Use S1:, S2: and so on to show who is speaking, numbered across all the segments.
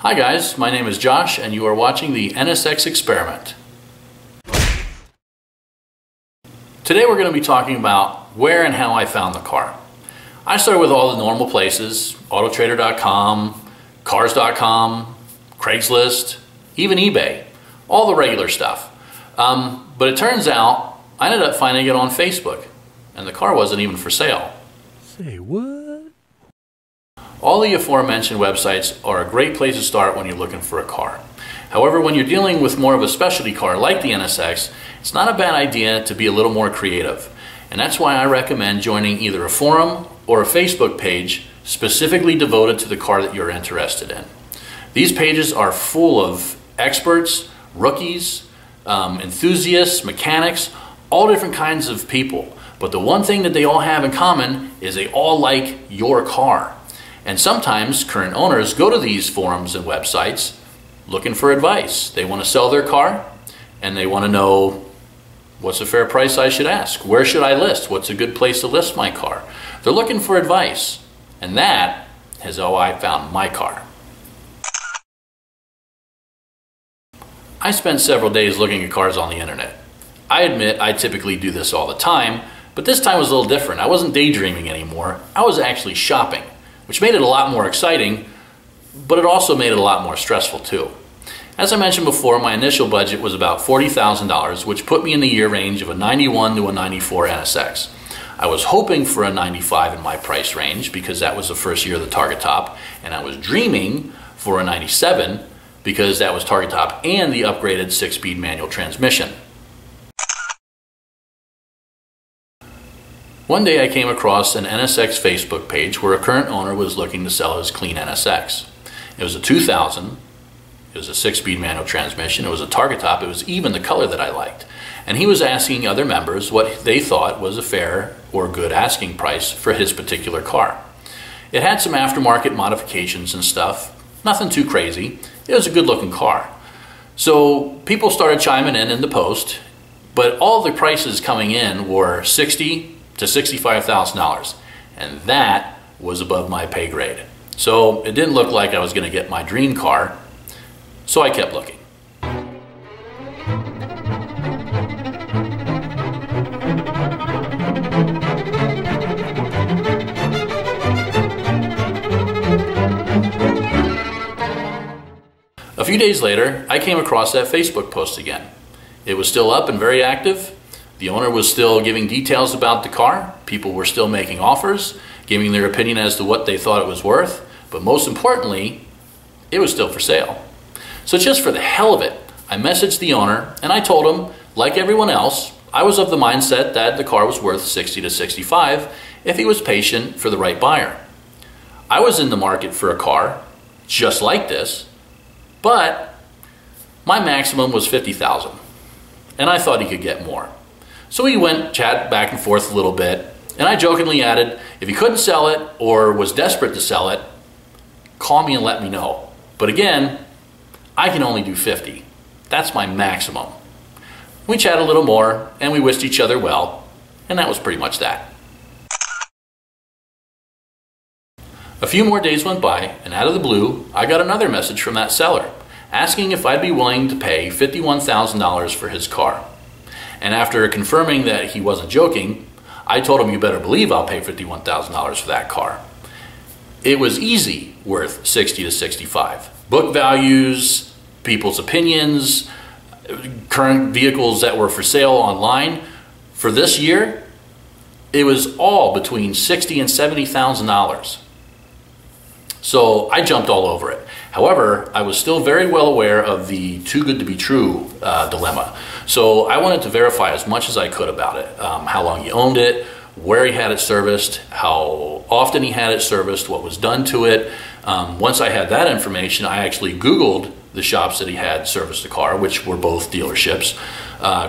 S1: Hi guys, my name is Josh and you are watching the NSX experiment. Today we're going to be talking about where and how I found the car. I started with all the normal places, autotrader.com, cars.com, Craigslist, even eBay, all the regular stuff. But it turns out I ended up finding it on Facebook and the car wasn't even for sale.
S2: Say what?
S1: All the aforementioned websites are a great place to start when you're looking for a car. However, when you're dealing with more of a specialty car like the NSX, it's not a bad idea to be a little more creative. And that's why I recommend joining either a forum or a Facebook page specifically devoted to the car that you're interested in. These pages are full of experts, rookies, enthusiasts, mechanics, all different kinds of people. But the one thing that they all have in common is they all like your car. And sometimes current owners go to these forums and websites looking for advice. They want to sell their car and they want to know what's a fair price I should ask. Where should I list? What's a good place to list my car? They're looking for advice. And that is how I found my car. I spent several days looking at cars on the internet. I admit I typically do this all the time, but this time was a little different. I wasn't daydreaming anymore. I was actually shopping, which made it a lot more exciting, but it also made it a lot more stressful too. As I mentioned before, my initial budget was about $40,000, which put me in the year range of a 91 to a 94 NSX. I was hoping for a 95 in my price range because that was the first year of the Target Top, and I was dreaming for a 97 because that was Target Top and the upgraded 6-speed manual transmission. One day I came across an NSX Facebook page where a current owner was looking to sell his clean NSX. It was a 2000, it was a 6-speed manual transmission, it was a Target Top, it was even the color that I liked. And he was asking other members what they thought was a fair or good asking price for his particular car. It had some aftermarket modifications and stuff, nothing too crazy. It was a good looking car. So people started chiming in the post, but all the prices coming in were $60,000 to $65,000, and that was above my pay grade. So it didn't look like I was going to get my dream car, so I kept looking. A few days later, I came across that Facebook post again. It was still up and very active. The owner was still giving details about the car. People were still making offers, giving their opinion as to what they thought it was worth. But most importantly, it was still for sale. So just for the hell of it, I messaged the owner and I told him, like everyone else, I was of the mindset that the car was worth $60,000 to $65,000 if he was patient for the right buyer. I was in the market for a car just like this, but my maximum was $50,000 and I thought he could get more. So we went chat back and forth a little bit, and I jokingly added, if he couldn't sell it or was desperate to sell it, call me and let me know. But again, I can only do 50. That's my maximum. We chatted a little more and we wished each other well, and that was pretty much that. A few more days went by, and out of the blue, I got another message from that seller asking if I'd be willing to pay $51,000 for his car. And after confirming that he wasn't joking, I told him, you better believe I'll pay $51,000 for that car. It was easy worth $60,000 to $65,000. Book values, people's opinions, current vehicles that were for sale online. For this year, it was all between $60,000 and $70,000. So I jumped all over it. However, I was still very well aware of the too good to be true dilemma. So I wanted to verify as much as I could about it. How long he owned it, where he had it serviced, how often he had it serviced, what was done to it. Once I had that information, I actually Googled the shops that he had serviced the car, which were both dealerships.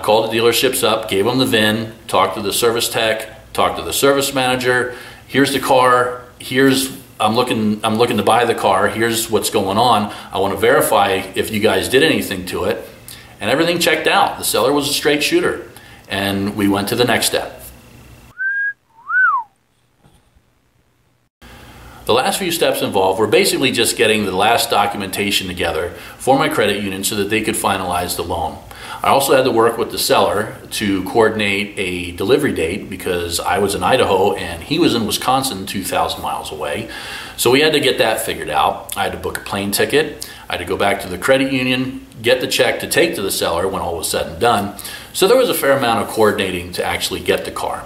S1: Called the dealerships up, gave them the VIN, talked to the service tech, talked to the service manager. Here's the car, I'm looking to buy the car, here's what's going on. I want to verify if you guys did anything to it. And everything checked out. The seller was a straight shooter. And we went to the next step. The last few steps involved were basically just getting the last documentation together for my credit union so that they could finalize the loan. I also had to work with the seller to coordinate a delivery date because I was in Idaho and he was in Wisconsin, 2,000 miles away. So we had to get that figured out. I had to book a plane ticket. I had to go back to the credit union, get the check to take to the seller when all was said and done. So there was a fair amount of coordinating to actually get the car.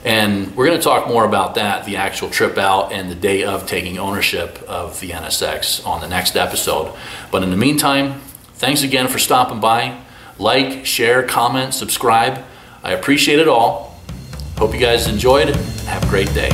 S1: And we're going to talk more about that, the actual trip out and the day of taking ownership of the NSX on the next episode. But in the meantime, thanks again for stopping by. Like, share, comment, subscribe. I appreciate it all. Hope you guys enjoyed. Have a great day.